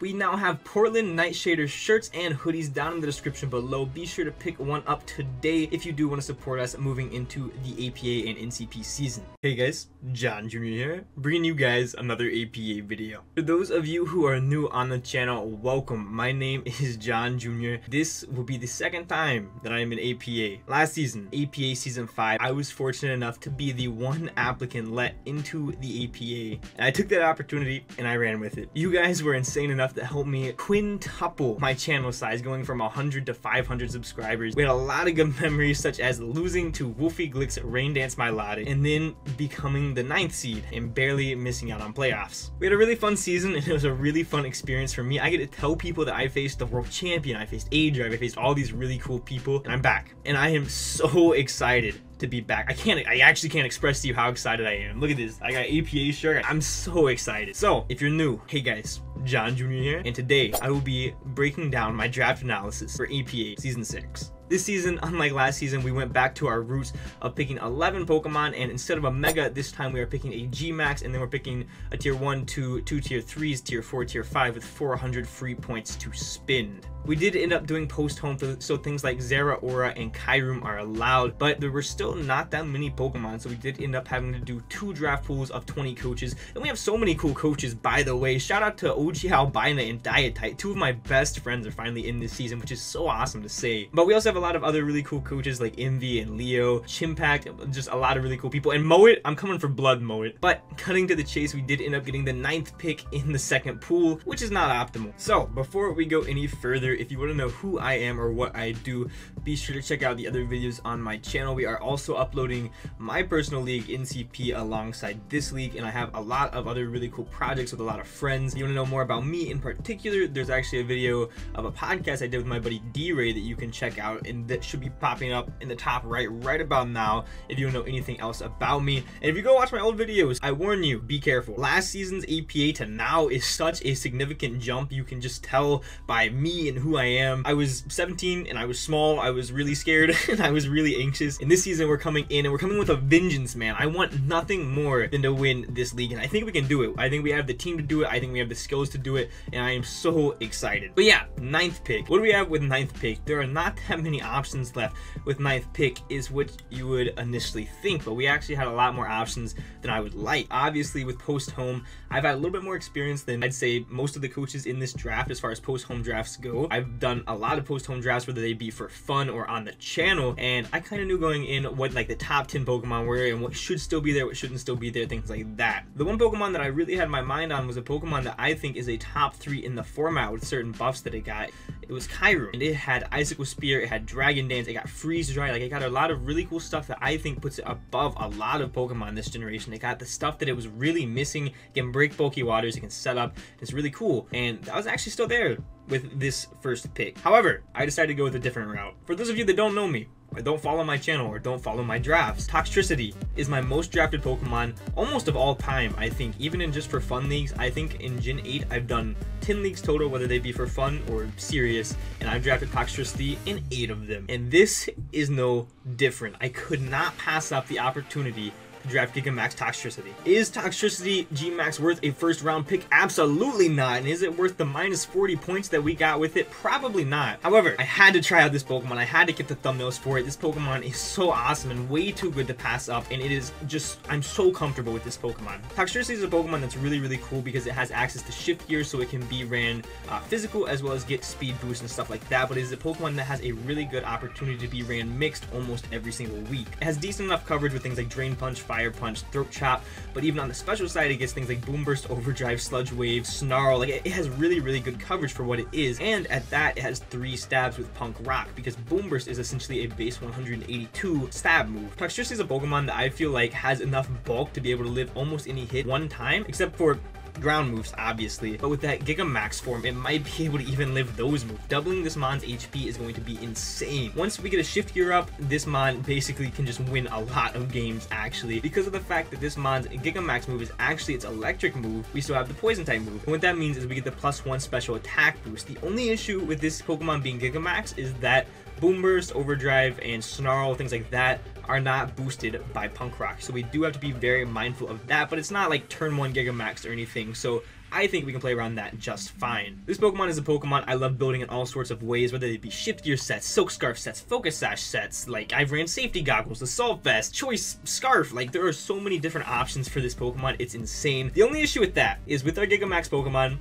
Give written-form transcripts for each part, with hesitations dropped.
We now have Portland Nightshaders shirts and hoodies down in the description below. Be sure to pick one up today if you do want to support us moving into the APA and NCP season. Hey guys, John Jr. here, bringing you guys another APA video. For those of you who are new on the channel, welcome. My name is John Jr. This will be the second time that I am in APA. Last season, APA Season 5, I was fortunate enough to be the one applicant let into the APA, and I took that opportunity and I ran with it. You guys were insane enough to help me quintuple my channel size, going from 100 to 500 subscribers. We had a lot of good memories, such as losing to Wolfie Glick's Rain Dance My Latte, and then becoming the 9th seed and barely missing out on playoffs. We had a really fun season, and it was a really fun experience for me. I get to tell people that I faced the world champion, I faced Adrian, I faced all these really cool people, and I'm back. And I am so excited to be back. I actually can't express to you how excited I am. Look at this. I got APA shirt. I'm so excited. So if you're new, hey guys, John Jr. here, and today I will be breaking down my draft analysis for APA Season 6. This season, unlike last season, we went back to our roots of picking 11 Pokemon, and instead of a Mega, this time we are picking a G-Max, and then we're picking a Tier 1, 2 Tier 3s, Tier 4, Tier 5 with 400 free points to spend. We did end up doing post-home, so things like Zeraora and Kyurem are allowed, but there were still not that many Pokemon, so we did end up having to do 2 draft pools of 20 coaches, and we have so many cool coaches, by the way. Shout out to OG Albina and Dietite. 2 of my best friends are finally in this season, which is so awesome to say. But we also have a lot of other really cool coaches like Envy and Leo, Chimpact, just a lot of really cool people. And Moet, I'm coming for blood, Moet. But cutting to the chase, we did end up getting the 9th pick in the second pool, which is not optimal. So before we go any further, if you want to know who I am or what I do, be sure to check out the other videos on my channel. We are also uploading my personal league, NCP, alongside this league, and I have a lot of other really cool projects with a lot of friends. If you want to know more about me in particular, there's actually a video of a podcast I did with my buddy D-Ray that you can check out, and that should be popping up in the top right about now if you don't know anything else about me. And if you go watch my old videos, I warn you, be careful. Last season's APA to now is such a significant jump. You can just tell by me and who I am. I was 17 and I was small, I was really scared, and I was really anxious. And this season we're coming in and we're coming with a vengeance, man. I want nothing more than to win this league, and I think we can do it. I think we have the team to do it. I think we have the skills to do it, and I am so excited. But yeah, 9th pick. What do we have with 9th pick? There are not that many options left with 9th pick is what you would initially think, but we actually had a lot more options than I would like. Obviously with post-home, I've had a little bit more experience than I'd say most of the coaches in this draft as far as post-home drafts go. I've done a lot of post-home drafts, whether they be for fun or on the channel, and I kind of knew going in what like the top 10 Pokemon were and what should still be there, what shouldn't still be there, things like that. The one Pokemon that I really had my mind on was a Pokemon that I think is a top 3 in the format with certain buffs that it got. It was Kyurem, and it had Icicle Spear, it had Dragon Dance, it got Freeze Dry. Like, it got a lot of really cool stuff that I think puts it above a lot of Pokemon this generation. It got the stuff that it was really missing. It can break bulky waters, it can set up, it's really cool, and that was actually still there with this first pick. However, I decided to go with a different route. For those of you that don't know me, or don't follow my channel, or don't follow my drafts, Toxtricity is my most drafted Pokemon almost of all time, I think. Even in just for fun leagues, I think in Gen 8 I've done 10 leagues total, whether they be for fun or serious, and I've drafted Toxtricity in 8 of them. And this is no different. I could not pass up the opportunity draft Gigamax Toxtricity. Is Toxtricity G-Max worth a first round pick? Absolutely not. And is it worth the minus 40 points that we got with it? Probably not. However, I had to try out this Pokemon. I had to get the thumbnails for it. This Pokemon is so awesome and way too good to pass up, and it is just, I'm so comfortable with this Pokemon. Toxtricity is a Pokemon that's really cool because it has access to Shift Gear, so it can be ran physical as well as get speed boost and stuff like that, but it is a Pokemon that has a really good opportunity to be ran mixed almost every single week. It has decent enough coverage with things like Drain Punch, Fire Punch, Throat Chop, but even on the special side it gets things like Boom Burst, Overdrive, Sludge Wave, Snarl. Like, it has really good coverage for what it is, and at that it has 3 stabs with Punk Rock, because Boom Burst is essentially a base 182 stab move. Toxtricity is a Pokemon that I feel like has enough bulk to be able to live almost any hit one time, except for ground moves, obviously, but with that Gigamax form, it might be able to even live those moves. Doubling this Mon's HP is going to be insane. Once we get a Shift Gear up, this Mon basically can just win a lot of games, actually, because of the fact that this Mon's Gigamax move is actually its electric move. We still have the Poison type move, and what that means is we get the +1 special attack boost. The only issue with this Pokemon being Gigamax is that Boom Burst, Overdrive, and Snarl, things like that, are not boosted by Punk Rock, so we do have to be very mindful of that, but it's not like turn 1 Gigamax or anything, so I think we can play around that just fine. This Pokemon is a Pokemon I love building in all sorts of ways, whether they be Shift Gear sets, Silk Scarf sets, Focus Sash sets, like I've ran Safety Goggles, Assault Vest, Choice Scarf. Like there are so many different options for this Pokemon, it's insane. The only issue with that is with our Gigamax Pokemon,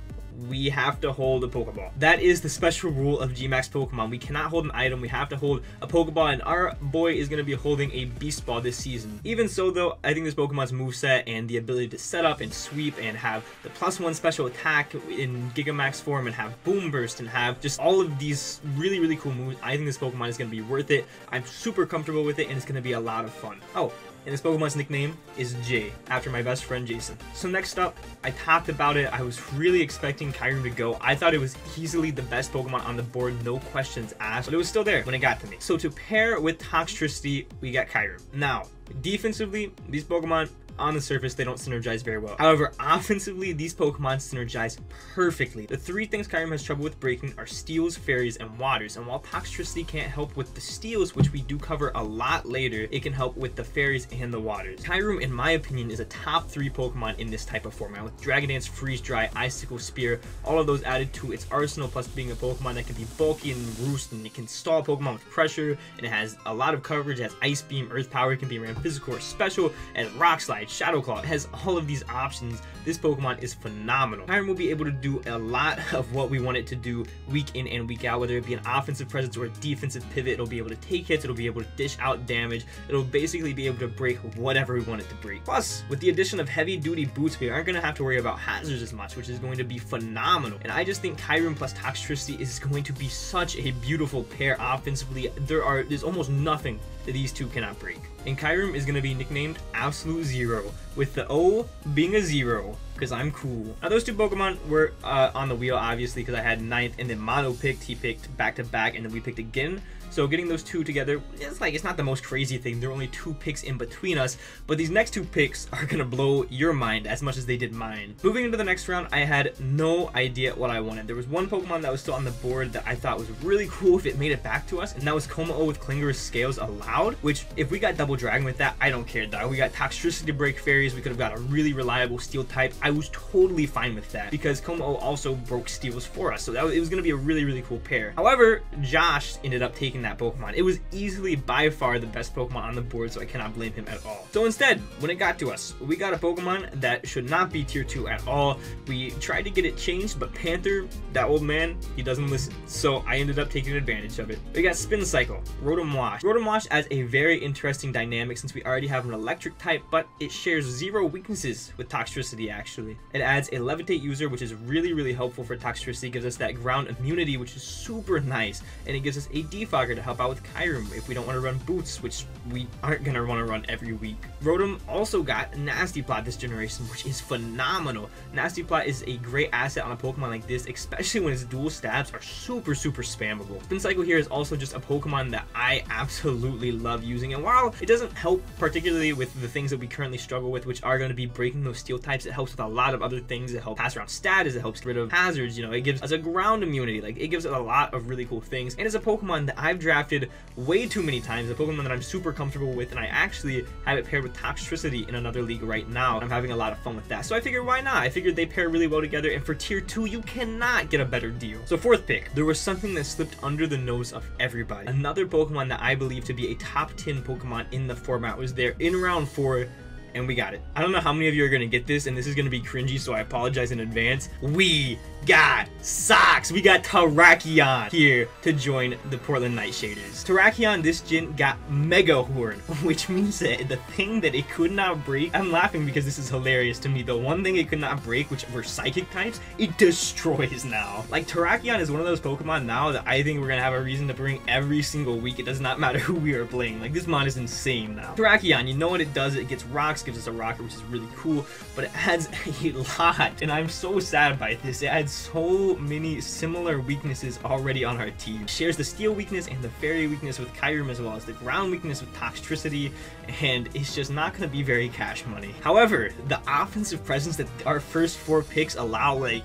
we have to hold a Pokeball. That is the special rule of G-Max Pokemon. We cannot hold an item, we have to hold a Pokeball, and our boy is going to be holding a Beast Ball this season. Even so though, I think this Pokemon's moveset and the ability to set up and sweep and have the +1 special attack in Gigamax form and have Boom Burst and have just all of these really cool moves, I think this Pokemon is going to be worth it. I'm super comfortable with it and it's going to be a lot of fun. Oh, and this Pokemon's nickname is Jay, after my best friend Jason. So next up, I talked about it. I was really expecting Kyurem to go. I thought it was easily the best Pokemon on the board, no questions asked, but it was still there when it got to me. So to pair with Toxtricity, we got Kyurem. Now, defensively, these Pokemon, on the surface, they don't synergize very well. However, offensively, these Pokemon synergize perfectly. The three things Kyurem has trouble with breaking are Steels, Fairies, and Waters. And while Toxtricity can't help with the Steels, which we do cover a lot later, it can help with the Fairies and the Waters. Kyurem, in my opinion, is a top 3 Pokemon in this type of format, with Dragon Dance, Freeze Dry, Icicle Spear, all of those added to its arsenal, plus being a Pokemon that can be bulky and roost, and it can stall Pokemon with pressure, and it has a lot of coverage. It has Ice Beam, Earth Power, it can be ran physical or special, and Rock Slide, Shadow Claw. It has all of these options. This Pokemon is phenomenal. Kyurem will be able to do a lot of what we want it to do week in and week out, whether it be an offensive presence or a defensive pivot. It'll be able to take hits, it'll be able to dish out damage, it'll basically be able to break whatever we want it to break. Plus, with the addition of heavy duty boots, we aren't going to have to worry about hazards as much, which is going to be phenomenal. And I just think Kyurem plus Toxtricity is going to be such a beautiful pair offensively. There's almost nothing that these two cannot break. And Kyurem is going to be nicknamed Absolute Zero, with the O being a 0, because I'm cool. Now those two Pokemon were on the wheel, obviously, because I had 9th, and then Mono picked, he picked back to back, and then we picked again. So getting those two together, it's not the most crazy thing. There are only 2 picks in between us, but these next 2 picks are gonna blow your mind as much as they did mine. Moving into the next round, I had no idea what I wanted. There was one Pokemon that was still on the board that I thought was really cool if it made it back to us, and that was Kommo with Clinger's Scales allowed, which if we got Double Dragon with that, I don't care, dog. We got Toxtricity to break Fairies, we could have got a really reliable Steel type. I was totally fine with that, because Kommo also broke Steels for us, so it was gonna be a really cool pair. However, Josh ended up taking that Pokemon. It was easily by far the best Pokemon on the board, so I cannot blame him at all. So instead, when it got to us, we got a Pokemon that should not be tier 2 at all. We tried to get it changed, but Panther, that old man, he doesn't listen. So I ended up taking advantage of it. We got Spin Cycle, Rotom Wash. Rotom Wash adds a very interesting dynamic since we already have an electric type, but it shares 0 weaknesses with Toxtricity actually. It adds a Levitate user, which is really helpful for Toxtricity. It gives us that ground immunity, which is super nice, and it gives us a Defogger to help out with Kyurem if we don't want to run Boots, which we aren't going to want to run every week. Rotom also got Nasty Plot this generation, which is phenomenal. Nasty Plot is a great asset on a Pokemon like this, especially when its dual stabs are super spammable. Spin Cycle here is also just a Pokemon that I absolutely love using, and while it doesn't help particularly with the things that we currently struggle with, which are going to be breaking those Steel types, it helps with a lot of other things. It helps pass around status, it helps get rid of hazards, you know, it gives us a ground immunity, like it gives us a lot of really cool things, and it's a Pokemon that I've drafted way too many times, a Pokemon that I'm super comfortable with, and I actually have it paired with Toxtricity in another league right now. I'm having a lot of fun with that, so I figured why not? I figured they pair really well together, and for tier 2 you cannot get a better deal. So 4th pick, there was something that slipped under the nose of everybody. Another Pokemon that I believe to be a top 10 Pokemon in the format was there in round 4, and we got it. I don't know how many of you are gonna get this, and this is gonna be cringy, so I apologize in advance. We got socks. We got Terrakion here to join the Portland Nightshaders. Terrakion this gen got Mega Horn, which means that the thing that it could not break, I'm laughing because this is hilarious to me, the one thing it could not break, which were Psychic types, it destroys now. Like, Terrakion is one of those Pokemon now that I think we're gonna have a reason to bring every single week. It does not matter who we are playing. Like, this mod is insane now. Terrakion, you know what it does? It gets rocks, gives us a rocker, which is really cool, but it adds a lot, and I'm so sad by this. It adds so many similar weaknesses already on our team. It shares the Steel weakness and the Fairy weakness with Kyurem, as well as the ground weakness with Toxtricity, and it's just not going to be very cash money. However, the offensive presence that our first 4 picks allow, like,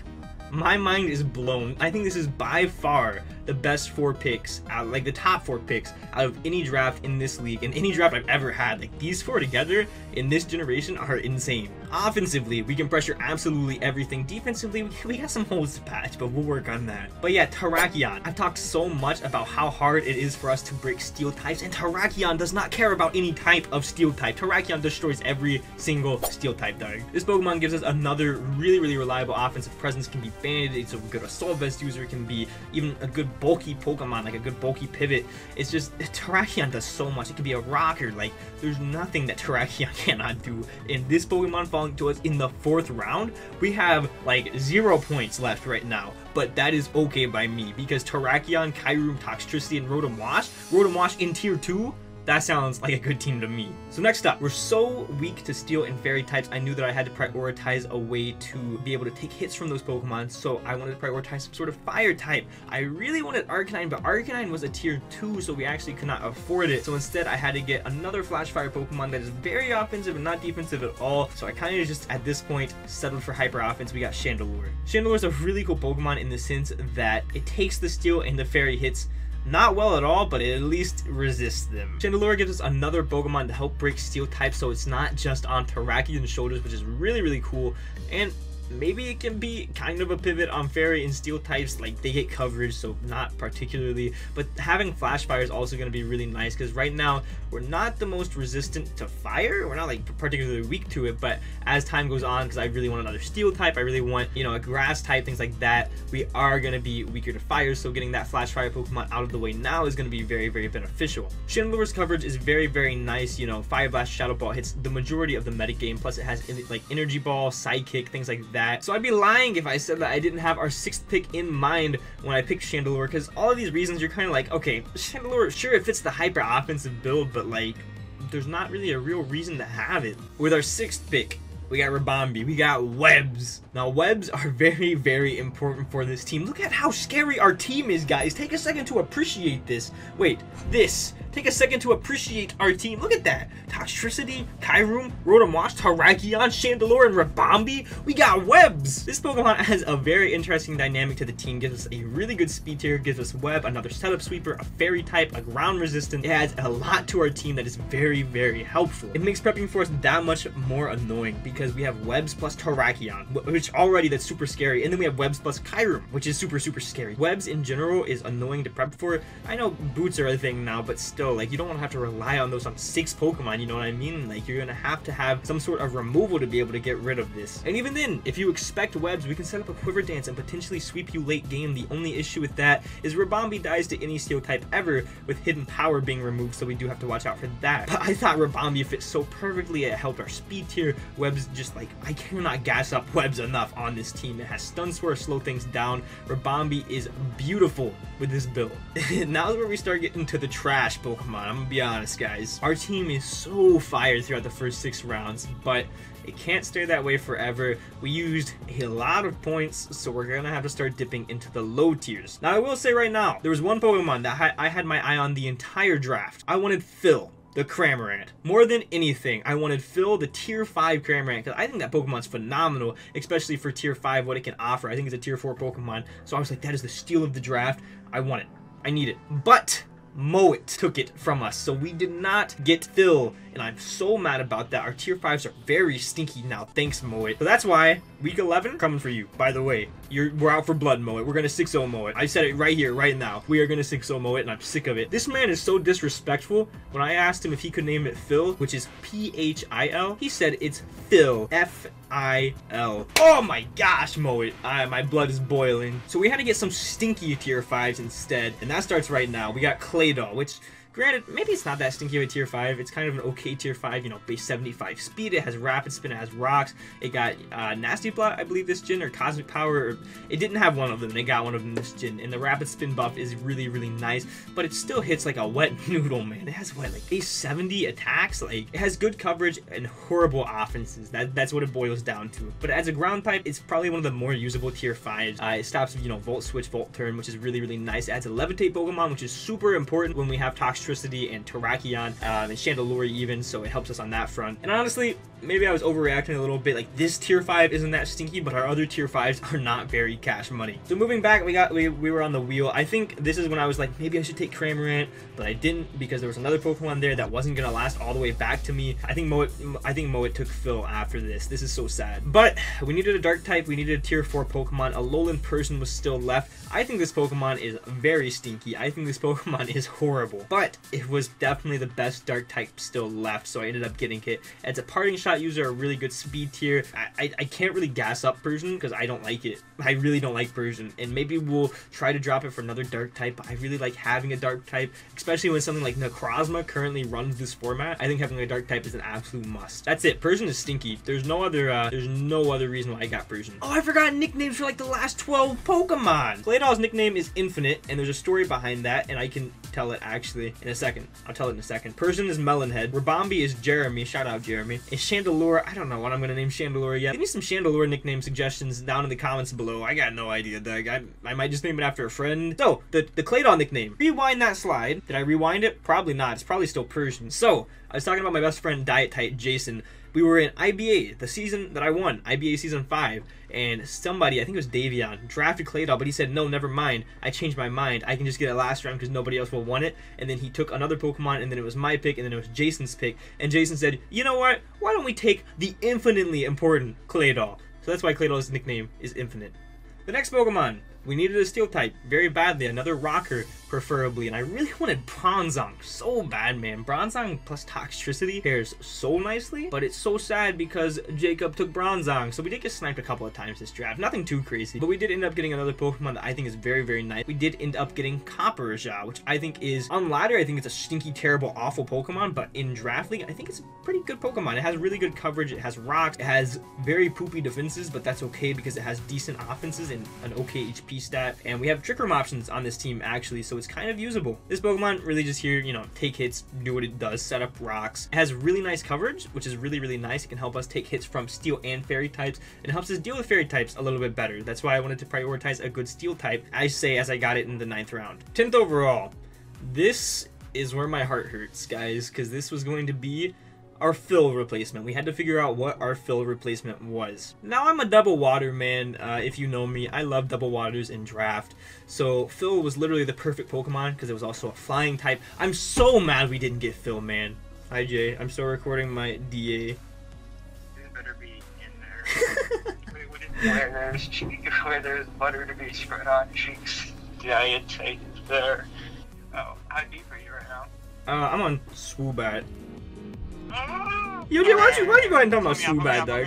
my mind is blown. I think this is by far the best 4 picks, like the top 4 picks out of any draft in this league, and any draft I've ever had. Like, these 4 together in this generation are insane. Offensively, we can pressure absolutely everything. Defensively, we got some holes to patch, but we'll work on that. But yeah, Terrakion. I've talked so much about how hard it is for us to break steel types, and Terrakion does not care about any type of steel type. Terrakion destroys every single steel type, dog. This Pokemon gives us another really reliable offensive presence. Can be banded, it's a good assault vest user, can be even a good bulky Pokemon, like a good bulky pivot. It's just, Terrakion does so much. It can be a rocker. Like, there's nothing that Terrakion cannot do. And this Pokemon falling to us in the 4th round, we have like 0 points left right now, but that is okay by me, because Terrakion, Kyurem, Toxtricity, and Rotom Wash in tier 2, that sounds like a good team to me. So next up, we're so weak to steel and fairy types, I knew that I had to prioritize a way to be able to take hits from those Pokemon, so I wanted to prioritize some sort of fire type. I really wanted Arcanine, but Arcanine was a tier 2, so we actually could not afford it. So instead, I had to get another Flash Fire Pokemon that is very offensive and not defensive at all. So I kind of just, at this point, settled for hyper offense. We got Chandelure. Chandelure is a really cool Pokemon in the sense that it takes the steel and the fairy hits not well at all, but it at least resists them. Chandelure gives us another Pokemon to help break steel types, so it's not just on Terrakion's shoulders, which is really cool. And maybe it can be kind of a pivot on fairy and steel types. Like, they get coverage, so not particularly, but having Flash Fire is also going to be really nice, because right now we're not the most resistant to fire. We're not like particularly weak to it, but as time goes on, because I really want another steel type, I really want, you know, a grass type, things like that, we are going to be weaker to fire. So getting that Flash Fire Pokemon out of the way now is going to be very beneficial. Chandelure's coverage is very nice. You know, Fire Blast, Shadow Ball hits the majority of the metagame, plus it has like Energy Ball, Psychic, things like that. So I'd be lying if I said that I didn't have our 6th pick in mind when I picked Chandelure, because all of these reasons you're kind of like, okay, Chandelure, sure, it fits the hyper offensive build, but like, there's not really a real reason to have it. With our 6th pick, we got Ribombee, we got webs. Now, webs are very important for this team. Look at how scary our team is, guys. Take a second to appreciate this. Wait, this. Take a second to appreciate our team. Look at that. Toxtricity, Kyurem, Rotom Wash, Terrakion, Chandelure, and Ribombee. We got webs. This Pokemon has a very interesting dynamic to the team. Gives us a really good speed tier, gives us web, another setup sweeper, a fairy type, a ground resistant. It adds a lot to our team that is very helpful. It makes prepping for us that much more annoying, because we have webs plus Terrakion, which already that's super scary, and then we have webs plus Kyurem, which is super scary. Webs in general is annoying to prep for. I know boots are a thing now, but still, like, you don't want to have to rely on those on 6 Pokemon, you know what I mean? Like, you're gonna have to have some sort of removal to be able to get rid of this. And even then, if you expect webs, we can set up a Quiver Dance and potentially sweep you late game. The only issue with that is Ribombee dies to any steel type ever, with Hidden Power being removed, so we do have to watch out for that. But I thought Ribombee fit so perfectly. It helped our speed tier. Webs, just like, I cannot gas up webs enough on this team. It has Stun Spore, slow things down. Ribombee is beautiful with this build. Now is where we start getting to the trash Pokemon. I'm gonna be honest, guys. Our team is so fired throughout the first 6 rounds, but it can't stay that way forever. We used a lot of points, so we're gonna have to start dipping into the low tiers. Now, I will say right now, there was one Pokemon that I had my eye on the entire draft. I wanted Phil, the Cramorant. More than anything, I wanted Phil, the tier 5 Cramorant, because I think that Pokemon's phenomenal, especially for tier 5, what it can offer. I think it's a tier 4 Pokemon, so I was like, that is the steal of the draft. I want it. I need it. But Moet took it from us, so we did not get Phil, and I'm so mad about that. Our tier 5s are very stinky now, thanks Moet. So that's why week 11 coming for you. By the way, we're out for blood, Moet. We're gonna 6-0 Moet. I said it right here, right now. We are gonna 6-0 Moet, and I'm sick of it. This man is so disrespectful. When I asked him if he could name it Phil, which is P-H-I-L, he said it's Phil, F-I-L. Oh my gosh, Moet. My blood is boiling. So we had to get some stinky tier 5s instead, and that starts right now. We got Claydol, which, granted, maybe it's not that stinky of a tier 5. It's kind of an okay tier 5, you know, base 75 speed. It has rapid spin, it has rocks. It got Nasty Plot, I believe, this gen, or Cosmic Power. Or, it didn't have one of them, and it got one of them this gen. And the rapid spin buff is really nice, but it still hits like a wet noodle, man. It has, what, like base 70 attacks? Like, it has good coverage and horrible offenses. That's what it boils down to. But as a ground type, it's probably one of the more usable tier 5s. It stops, you know, Volt Switch, Volt Turn, which is really nice. It adds a Levitate Pokemon, which is super important when we have Toxtricity and Terrakion, and Chandelure even, so it helps us on that front. And honestly, maybe I was overreacting a little bit. Like, this tier 5 isn't that stinky, but our other tier 5s are not very cash money. So moving back, we were on the wheel. I think this is when I was like, maybe I should take Cramorant, but I didn't because there was another Pokemon there that wasn't gonna last all the way back to me. I think Moet took Phil after this. This is so sad. But we needed a dark type. We needed a tier 4 Pokemon. A Alolan person was still left. I think this Pokemon is very stinky. I think this Pokemon is horrible, but it was definitely the best dark type still left, so I ended up getting it. It's a parting shot user, a really good speed tier. I can't really gas up Persian because I don't like it. I really don't like Persian, and maybe we'll try to drop it for another dark type, but I really like having a dark type, especially when something like Necrozma currently runs this format. I think having a dark type is an absolute must. That's it. Persian is stinky. There's no other reason why I got Persian. Oh, I forgot nicknames for like the last 12 Pokemon. Claydol's nickname is Infinite, and there's a story behind that, and I can tell it actually in a second. I'll tell it in a second. Persian is Melonhead. Rabombi is Jeremy. Shout out Jeremy. Is Chandelure. I don't know what I'm gonna name Chandelure yet. Give me some Chandelure nickname suggestions down in the comments below. I got no idea, Doug. I might just name it after a friend. So, the Claydol nickname. Rewind that slide. Did I rewind it? Probably not. It's probably still Persian. So, I was talking about my best friend, Diet Type Jason. We were in IBA, the season that I won, IBA Season 5, and somebody, I think it was Davion, drafted Claydol, but he said, no, never mind, I changed my mind, I can just get it last round because nobody else will want it, and then he took another Pokemon, and then it was my pick, and then it was Jason's pick, and Jason said, you know what, why don't we take the infinitely important Claydol? So that's why Claydol's nickname is Infinite. The next Pokemon, we needed a Steel type very badly, another Rocker preferably, and I really wanted Bronzong so bad, man. Bronzong plus Toxtricity pairs so nicely, but it's so sad because Jacob took Bronzong, so we did get sniped a couple of times this draft. Nothing too crazy, but we did end up getting another Pokemon that I think is very, very nice. We did end up getting Copperajah, which I think is, on ladder, I think it's a stinky, terrible, awful Pokemon, but in Draft League, I think it's a pretty good Pokemon. It has really good coverage, it has rocks, it has very poopy defenses, but that's okay because it has decent offenses and an okay HP stat, and we have Trick Room options on this team actually, so it's kind of usable. This Pokemon really just here, you know, take hits, do what it does, set up rocks. It has really nice coverage, which is really, really nice. It can help us take hits from Steel and Fairy types, and it helps us deal with Fairy types a little bit better. That's why I wanted to prioritize a good Steel type, as I got it in the 9th round. 10th overall. This is where my heart hurts, guys, because this was going to be our fill replacement. We had to figure out what our fill replacement was. Now I'm a double water man. If you know me, I love double waters in draft. So Phil was literally the perfect Pokemon because it was also a flying type. I'm so mad we didn't get Phil, man. Hi Jay, I'm still recording my DA. It better be in there. where there's butter to be spread on cheeks. Giant take is there. Oh, how deep are you right now? I'm on Swoobat. Yo, Jay, why don't you go ahead and talk about Swoobat, dog?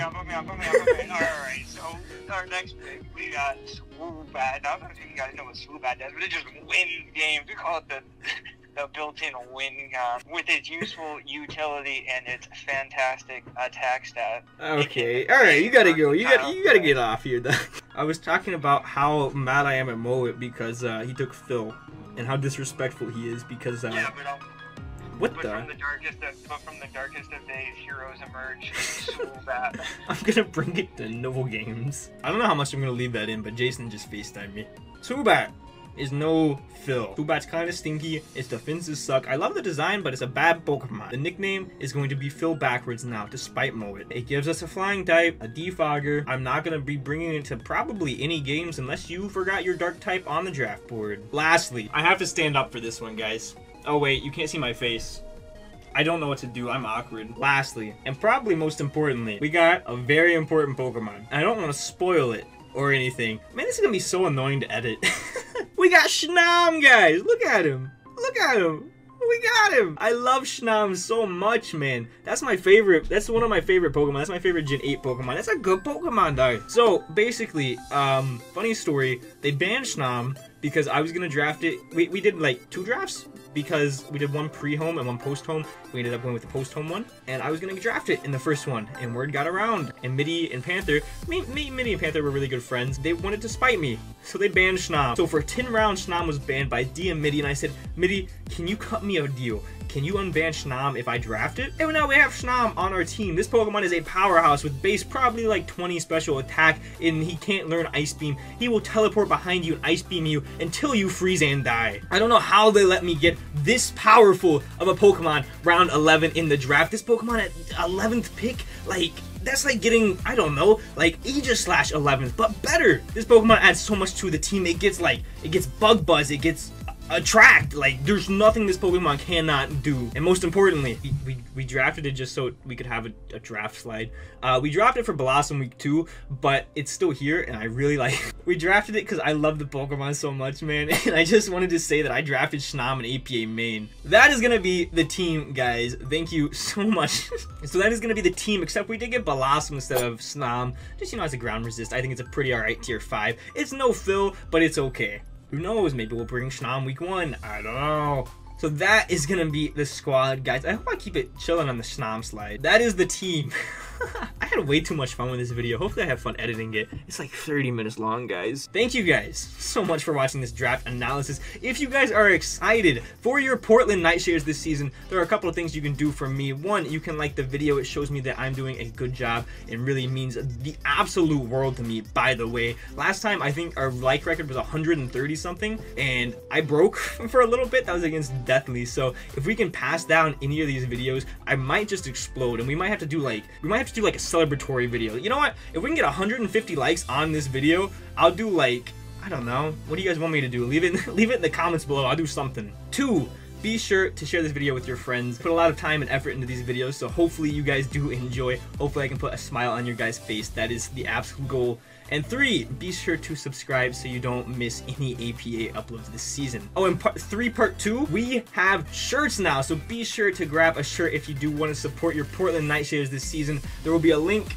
Alright, so our next pick, we got Swoobat. Now, I don't know if you guys know what Swoobat does, but it just wins games. We call it the built-in win gun with its useful utility and its fantastic attack stat. Okay, alright, you gotta go. You gotta get off here, dog. I was talking about how mad I am at Moet because he took Phil, and how disrespectful he is because yeah, but from the darkest of days, heroes emerge. Swoobat. I'm gonna bring it to no games. I don't know how much I'm gonna leave that in, but Jason just FaceTimed me. Swoobat is no Phil. Swoobat's kind of stinky. Its defenses suck. I love the design, but it's a bad Pokemon. The nickname is going to be Phil backwards now, despite Moet. It gives us a flying type, a defogger. I'm not gonna be bringing it to probably any games unless you forgot your dark type on the draft board. Lastly, I have to stand up for this one, guys. Oh wait, you can't see my face. I don't know what to do, I'm awkward. Lastly, and probably most importantly, we got a very important Pokemon. I don't want to spoil it or anything. Man, this is gonna be so annoying to edit. We got Snom, guys! Look at him! Look at him! We got him! I love Snom so much, man. That's my favorite. That's one of my favorite Pokemon. That's my favorite Gen 8 Pokemon. That's a good Pokemon, dog. So, basically, funny story, they banned Snom because I was gonna draft it. We did like 2 drafts because we did one pre-home and one post-home. We ended up going with the post-home one, and I was gonna draft it in the first one, and word got around, and Mitty and Panther, Mitty and Panther were really good friends. They wanted to spite me, so they banned Snom. So for 10 rounds, Snom was banned by D and Mitty, and I said, Mitty, can you cut me a deal? can you unban Snom if I draft it? And now we have Snom on our team. This Pokemon is a powerhouse with base probably like 20 special attack, and he can't learn Ice Beam. He will teleport behind you and Ice Beam you until you freeze and die. I don't know how they let me get this powerful of a Pokemon round 11 in the draft. This Pokemon at 11th pick, like, that's like getting, I don't know, like Aegis Slash 11th, but better. This Pokemon adds so much to the team. It gets Bug Buzz, it gets Attract. Like, there's nothing this Pokemon cannot do. And most importantly, we drafted it just so we could have a draft slide. We dropped it for Blossom Week 2, but it's still here, and I really like we drafted it because I love the Pokemon so much, man. And I just wanted to say that I drafted Snom and APA main. That is gonna be the team, guys. Thank you so much. So that is gonna be the team, except we did get Blossom instead of Snom. Just, you know, as a ground resist. I think it's a pretty alright tier 5. It's no fill, but it's okay. Who knows? Maybe we'll bring Snom week 1. I don't know. So that is gonna be the squad, guys. I hope I keep it chilling on the Snom slide. That is the team. I had way too much fun with this video. Hopefully I have fun editing it. It's like 30 minutes long, guys. Thank you guys so much for watching this draft analysis. If you guys are excited for your Portland Nightshaders this season, there are a couple of things you can do for me. One, you can like the video. It shows me that I'm doing a good job. It really means the absolute world to me, by the way. Last time, I think our like record was 130 something, and I broke for a little bit. That was against Deathly. So if we can pass down any of these videos, I might just explode, and we might have to do like a celebratory video. You know what? If we can get 150 likes on this video, I'll do like, I don't know. What do you guys want me to do? Leave it in the comments below. I'll do something. 2, be sure to share this video with your friends. Put a lot of time and effort into these videos, so hopefully you guys do enjoy. Hopefully I can put a smile on your guys' face. That is the absolute goal. And 3, be sure to subscribe so you don't miss any APA uploads this season. Oh, and part 2, we have shirts now, so be sure to grab a shirt if you do want to support your Portland Nightshaders this season. There will be a link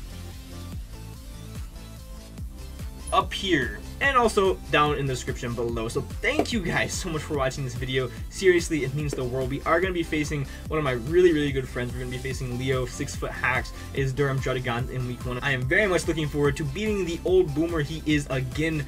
up here and also down in the description below. So thank you guys so much for watching this video. Seriously, it means the world. We are going to be facing one of my really good friends. We're going to be facing Leo, 6-foot hacks, is Durham Drudagon in week 1. I am very much looking forward to beating the old boomer he is again,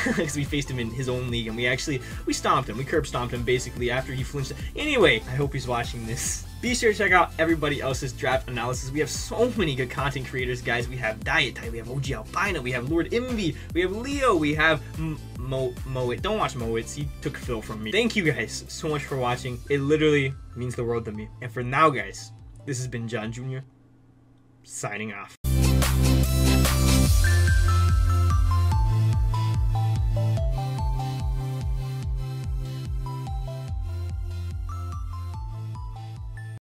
because we faced him in his own league, and we stomped him. We curb stomped him basically after he flinched. Anyway, I hope he's watching this. Be sure to check out everybody else's draft analysis. We have so many good content creators, guys. We have Diet Type, we have OG Albino, we have Lord Envy, we have Leo, we have Moet. Don't watch Moet, he took Phil from me. Thank you guys so much for watching. It literally means the world to me. And for now, guys, this has been John Jr. signing off.